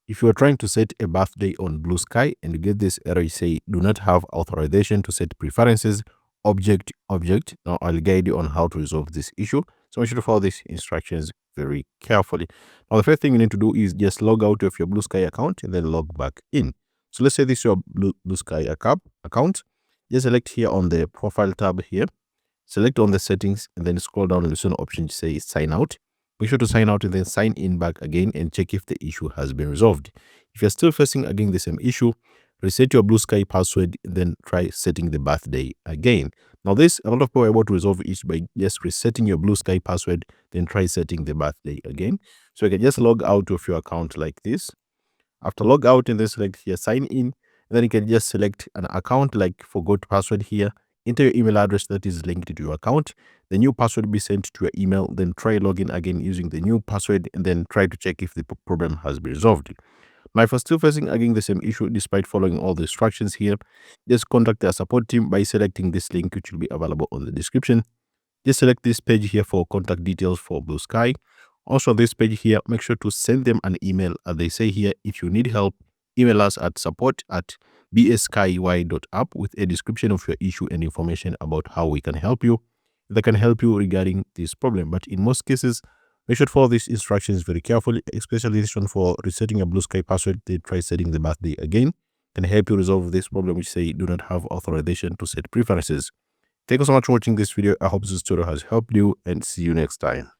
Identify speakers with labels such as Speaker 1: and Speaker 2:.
Speaker 1: If you are trying to set a birthday on Bluesky and you get this error, you say do not have authorization to set preferences, object. Now I'll guide you on how to resolve this issue. So make sure to follow these instructions very carefully. Now the first thing you need to do is just log out of your Bluesky account and then log back in. So let's say this is your Bluesky account. Just select here on the profile tab here. Select on the settings and then scroll down and there's an option to say sign out. Make sure to sign out and then sign in back again and check if the issue has been resolved. If you're still facing again the same issue, reset your Bluesky password and then try setting the birthday again. Now this, a lot of people are able to resolve it by just resetting your Bluesky password, then try setting the birthday again. So you can just log out of your account like this. After log out and then select here sign in, and then you can just select an account like forgot password here. Enter your email address that is linked to your account. The new password will be sent to your email. Then try login again using the new password and then try to check if the problem has been resolved. Now, if you're still facing again the same issue despite following all the instructions here, just contact our support team by selecting this link, which will be available on the description. Just select this page here for contact details for Bluesky. Also, this page here, make sure to send them an email. As they say here, if you need help, email us at support@bsky.app with a description of your issue and information about how we can help you. They can help you regarding this problem. But in most cases, make sure to follow these instructions very carefully, especially this one for resetting a Bluesky password. They try setting the birthday again. Can help you resolve this problem, which say do not have authorization to set preferences. Thank you so much for watching this video. I hope this tutorial has helped you and see you next time.